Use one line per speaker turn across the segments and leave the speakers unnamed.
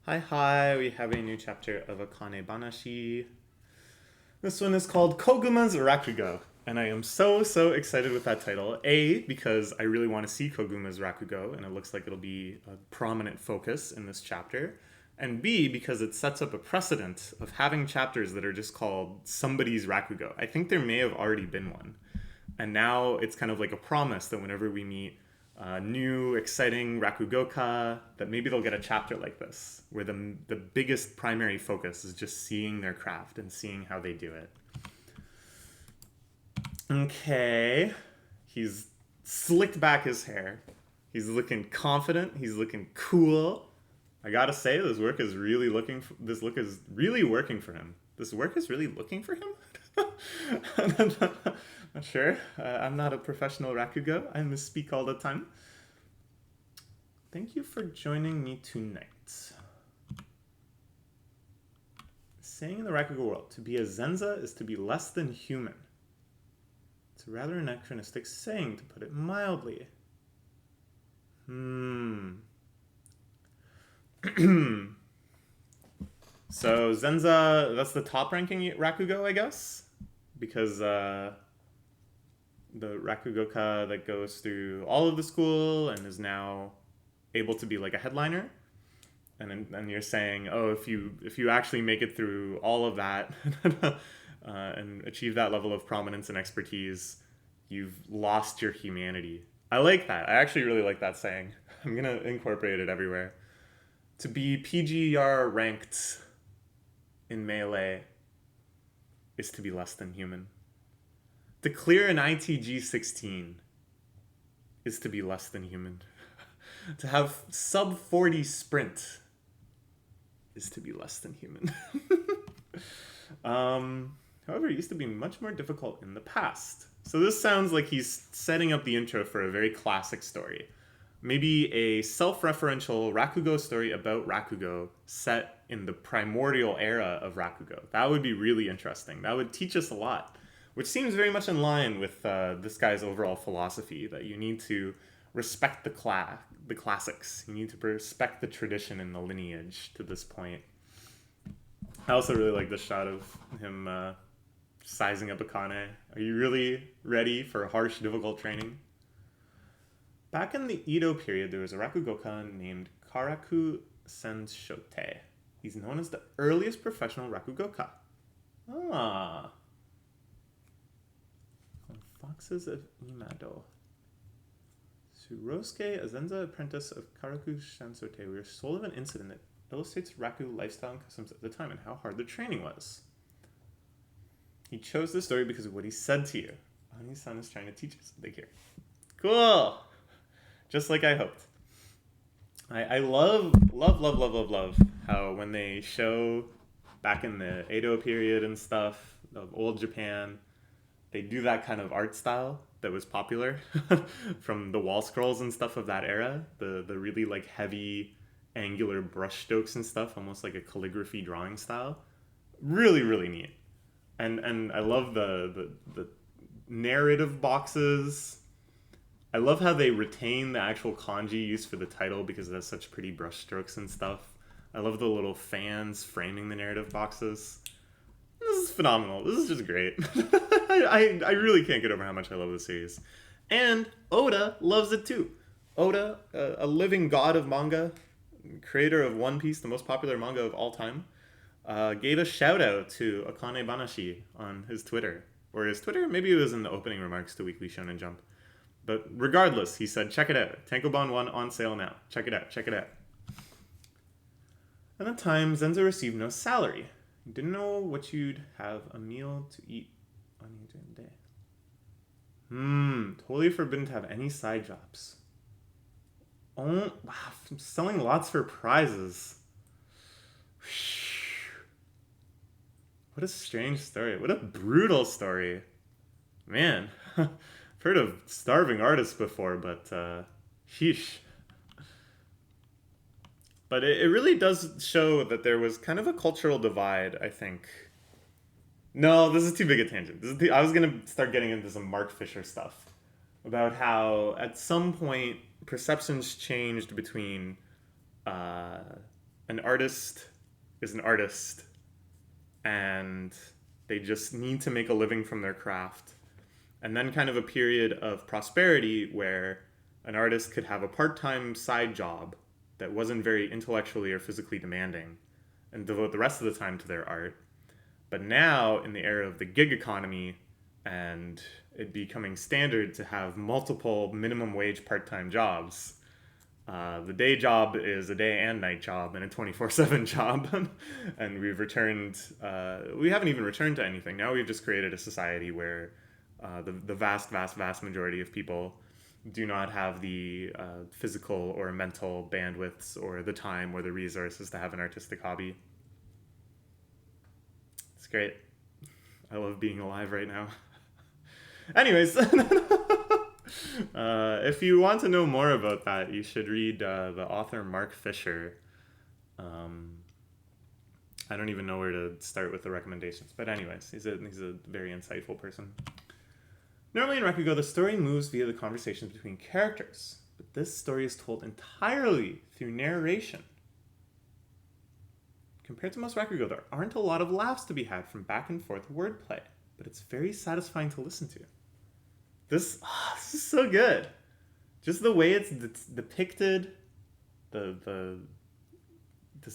Hi, we have a new chapter of Akane-Banashi. This one is called Koguma's Rakugo, and I am so excited with that title. A, because I really want to see Koguma's Rakugo, and it looks like it'll be a prominent focus in this chapter. And B, because it sets up a precedent of having chapters that are just called somebody's Rakugo. I think there may have already been one. And now it's kind of like a promise that whenever we meet new, exciting Rakugoka, that maybe they'll get a chapter like this, where the biggest primary focus is just seeing their craft and seeing how they do it. Okay. He's slicked back his hair. He's looking confident. He's looking cool. I gotta say, this look is really working for him. This work is really looking for him? Not sure. I'm not a professional Rakugo. I misspeak all the time. Thank you for joining me tonight. Saying in the Rakugo world, to be a Zenza is to be less than human. It's a rather anachronistic saying, to put it mildly. So Zenza, that's the top ranking Rakugo, I guess? Because the Rakugoka that goes through all of the school and is now able to be like a headliner. And you're saying, oh, if you actually make it through all of that and achieve that level of prominence and expertise, you've lost your humanity. I like that. I actually really like that saying. I'm going to incorporate it everywhere. To be PGR ranked in Melee is to be less than human. To clear an ITG 16 is to be less than human. To have sub 40 sprint is to be less than human. However, it used to be much more difficult in the past. So this sounds like he's setting up the intro for a very classic story. Maybe a self-referential Rakugo story about Rakugo set in the primordial era of Rakugo. That would be really interesting. That would teach us a lot, which seems very much in line with this guy's overall philosophy, that you need to respect the classics. You need to respect the tradition and the lineage to this point. I also really like this shot of him sizing up Akane. Are you really ready for harsh, difficult training? Back in the Edo period, there was a Rakugoka named Karaku Senshote. He's known as the earliest professional Rakugoka. Ah. Foxes of Imado. Surosuke, a Zenza apprentice of Karaku Senshote, we are told of an incident that illustrates Raku lifestyle and customs at the time and how hard the training was. He chose this story because of what he said to you. Ani-san is trying to teach us something here. Cool! Just like I hoped. I love how when they show back in the Edo period and stuff of old Japan, they do that kind of art style that was popular from the wall scrolls and stuff of that era. The really like heavy angular brush strokes and stuff, almost like a calligraphy drawing style. Really neat. And I love the narrative boxes. I love how they retain the actual kanji used for the title because it has such pretty brush strokes and stuff. I love the little fans framing the narrative boxes. This is phenomenal. This is just great. I really can't get over how much I love this series. And Oda loves it too. Oda, a living god of manga, creator of One Piece, the most popular manga of all time, gave a shout out to Akane-Banashi on his Twitter. Or his Twitter? Maybe it was in the opening remarks to Weekly Shonen Jump. But regardless, he said, check it out. Tankobon 1 on sale now. Check it out. At the time, Zenza received no salary. You didn't know what you'd have a meal to eat on any given day. Totally forbidden to have any side jobs. Oh, wow, I'm selling lots for prizes. What a strange story. What a brutal story. Man. I've heard of starving artists before, but sheesh. But it really does show that there was kind of a cultural divide, I think. No, this is too big a tangent. I was going to start getting into some Mark Fisher stuff about how at some point perceptions changed between an artist is an artist and they just need to make a living from their craft. And then kind of a period of prosperity where an artist could have a part-time side job that wasn't very intellectually or physically demanding and devote the rest of the time to their art. But now, in the era of the gig economy and it becoming standard to have multiple minimum wage part-time jobs, the day job is a day and night job and a 24/7 job. And we've returned, we haven't even returned to anything. Now we've just created a society where the vast majority of people do not have the physical or mental bandwidths or the time or the resources to have an artistic hobby. It's great. I love being alive right now. Anyways, if you want to know more about that, you should read the author Mark Fisher. I don't even know where to start with the recommendations, but anyways, he's a very insightful person. Normally in Rakugo, the story moves via the conversations between characters, but this story is told entirely through narration. Compared to most Rakugo, there aren't a lot of laughs to be had from back and forth wordplay, but it's very satisfying to listen to. This is so good. Just the way it's depicted, this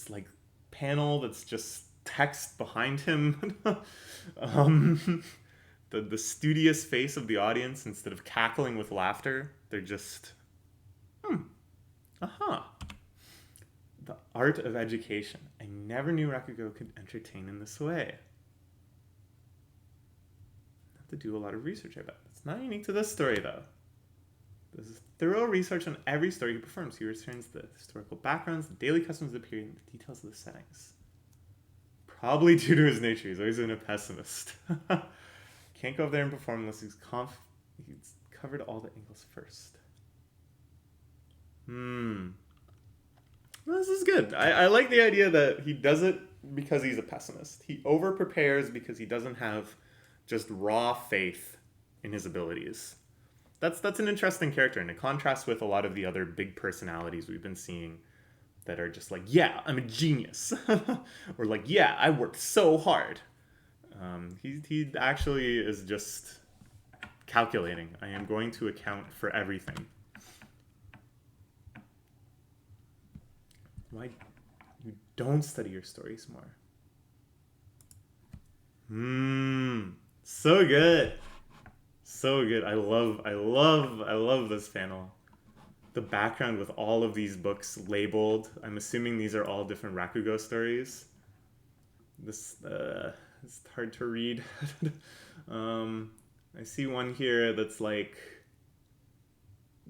like panel that's just text behind him, the studious face of the audience instead of cackling with laughter, they're just, The art of education. I never knew Rakugo could entertain in this way. I have to do a lot of research, I bet. It's not unique to this story, though. This is thorough research on every story he performs. He returns the historical backgrounds, the daily customs of the period, and the details of the settings. Probably due to his nature. He's always been a pessimist. Can't go up there and perform unless he's covered all the angles first. This is good. I like the idea that he does it because he's a pessimist. He over-prepares because he doesn't have just raw faith in his abilities. That's an interesting character, and it contrasts with a lot of the other big personalities we've been seeing that are just like, yeah, I'm a genius. Or like, yeah, I worked so hard. He actually is just calculating. I am going to account for everything. Why you don't study your stories more? So good. So good. I love this panel. The background with all of these books labeled. I'm assuming these are all different Rakugo stories. This it's hard to read. I see one here that's like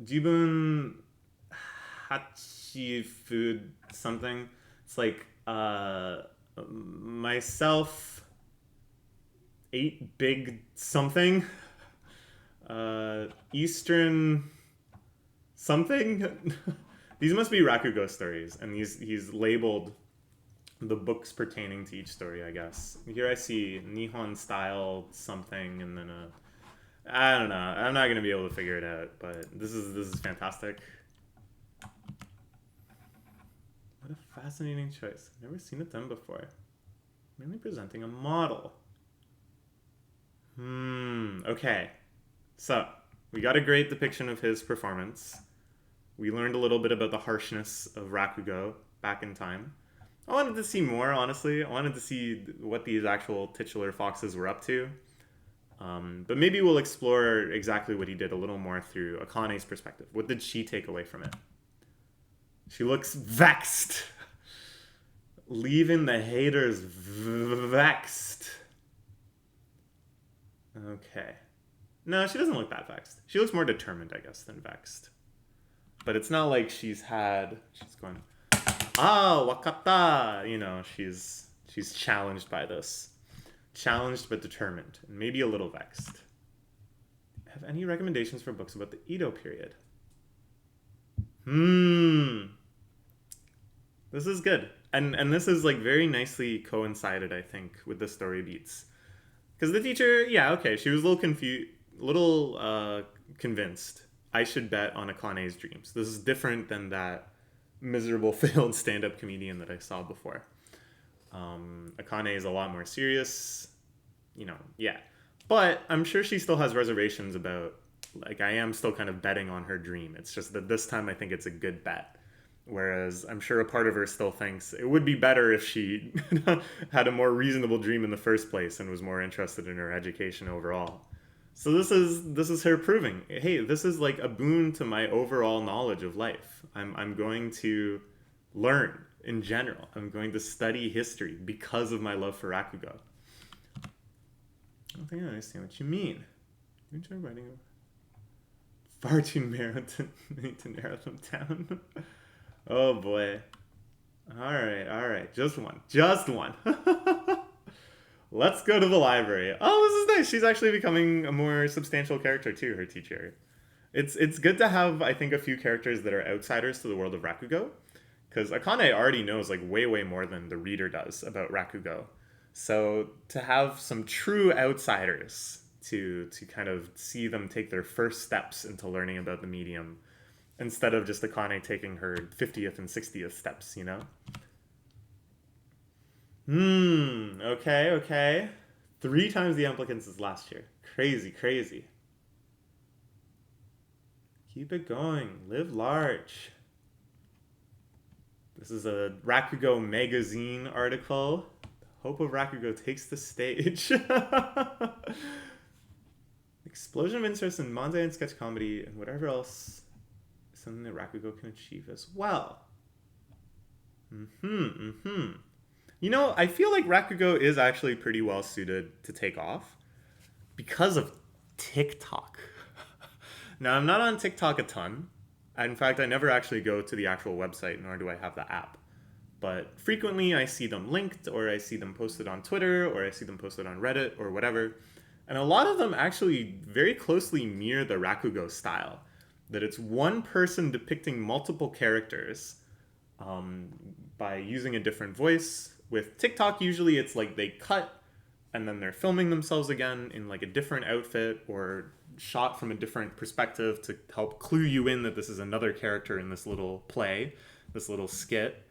Jibun Hachi food something. It's like myself ate big something. Eastern something. These must be Rakugo stories, and he's labeled the books pertaining to each story, I guess. Here I see Nihon style something, and then I don't know. I'm not gonna be able to figure it out, but this is fantastic. What a fascinating choice. I've never seen it done before. Mainly presenting a model. Okay. So, we got a great depiction of his performance. We learned a little bit about the harshness of Rakugo back in time. I wanted to see more, honestly. I wanted to see what these actual titular foxes were up to. But maybe we'll explore exactly what he did a little more through Akane's perspective. What did she take away from it? She looks vexed. Leaving the haters vexed. Okay. No, she doesn't look that vexed. She looks more determined, I guess, than vexed. But it's not like she's going, wakata! You know, she's challenged by this. Challenged but determined. And maybe a little vexed. Have any recommendations for books about the Edo period? This is good. And this is like very nicely coincided, I think, with the story beats. Because the teacher, yeah, okay, she was a little confused, convinced. I should bet on Akane's dreams. This is different than that miserable failed stand-up comedian that I saw before. Akane is a lot more serious, yeah. But I'm sure she still has reservations about, like, I am still kind of betting on her dream. It's just that this time I think it's a good bet. Whereas I'm sure a part of her still thinks it would be better if she had a more reasonable dream in the first place and was more interested in her education overall. So this is her proving, hey, this is like a boon to my overall knowledge of life. I'm going to learn in general. I'm going to study history because of my love for Rakugo. I don't think I understand what you mean. You enjoy writing far too narrow to narrow them down. Oh boy. Alright. Just one. Let's go to the library. Oh, this is nice. She's actually becoming a more substantial character too, her teacher. It's good to have, I think, a few characters that are outsiders to the world of Rakugo. Because Akane already knows like way more than the reader does about Rakugo. So to have some true outsiders to kind of see them take their first steps into learning about the medium, instead of just Akane taking her 50th and 60th steps, Okay. 3 times the applicants as last year. Crazy. Keep it going. Live large. This is a Rakugo magazine article. The hope of Rakugo takes the stage. Explosion of interest in manga and sketch comedy and whatever else is something that Rakugo can achieve as well. I feel like Rakugo is actually pretty well suited to take off because of TikTok. Now, I'm not on TikTok a ton. In fact, I never actually go to the actual website, nor do I have the app. But frequently I see them linked, or I see them posted on Twitter, or I see them posted on Reddit, or whatever. And a lot of them actually very closely mirror the Rakugo style. That it's one person depicting multiple characters by using a different voice. With TikTok, usually it's like they cut and then they're filming themselves again in like a different outfit or shot from a different perspective to help clue you in that this is another character in this little play, this little skit.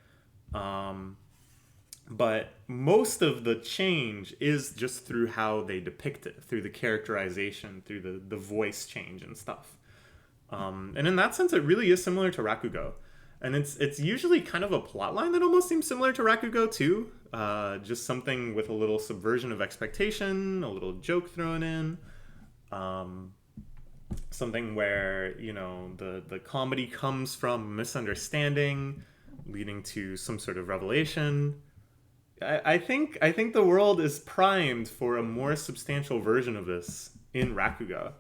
But most of the change is just through how they depict it, through the characterization, through the voice change and stuff. And in that sense, it really is similar to Rakugo. And it's usually kind of a plot line that almost seems similar to Rakugo too. Just something with a little subversion of expectation, a little joke thrown in. Something where, the comedy comes from misunderstanding, leading to some sort of revelation. I think the world is primed for a more substantial version of this in Rakugo.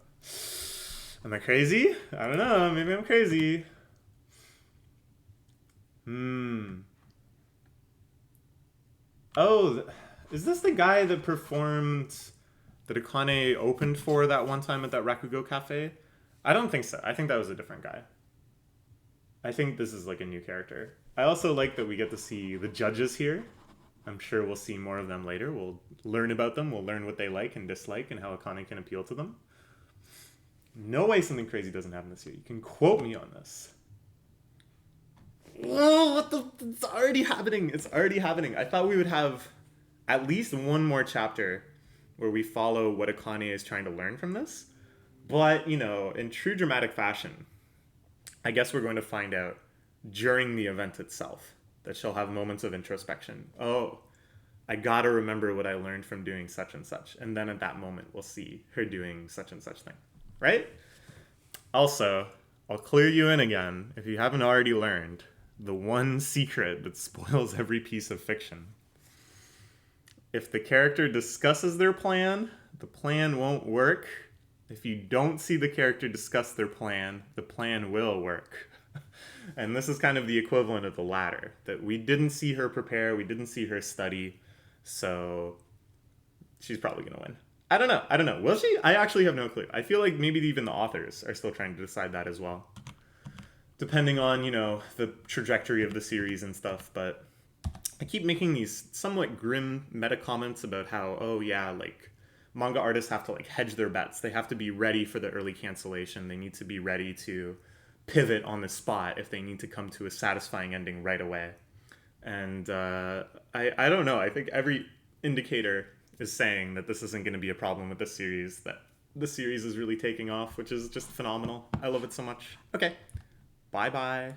Am I crazy? I don't know. Maybe I'm crazy. Oh, is this the guy that performed, that Akane opened for that one time at that Rakugo cafe? I don't think so. I think that was a different guy. I think this is like a new character. I also like that we get to see the judges here. I'm sure we'll see more of them later. We'll learn about them. We'll learn what they like and dislike and how Akane can appeal to them. No way something crazy doesn't happen this year. You can quote me on this. Oh, it's already happening. It's already happening. I thought we would have at least one more chapter where we follow what Akane is trying to learn from this. But, in true dramatic fashion, I guess we're going to find out during the event itself that she'll have moments of introspection. Oh, I gotta remember what I learned from doing such and such. And then at that moment, we'll see her doing such and such thing. Right? Also, I'll clue you in again, if you haven't already learned, the one secret that spoils every piece of fiction. If the character discusses their plan, the plan won't work. If you don't see the character discuss their plan, the plan will work. And this is kind of the equivalent of the latter, that we didn't see her prepare, we didn't see her study, so she's probably going to win. I don't know. Will she? I actually have no clue. I feel like maybe even the authors are still trying to decide that as well. Depending on, the trajectory of the series and stuff, but I keep making these somewhat grim meta comments about how, manga artists have to hedge their bets. They have to be ready for the early cancellation. They need to be ready to pivot on the spot if they need to come to a satisfying ending right away. And I don't know. I think every indicator is saying that this isn't going to be a problem with this series, that the series is really taking off, which is just phenomenal. I love it so much. Okay, bye-bye.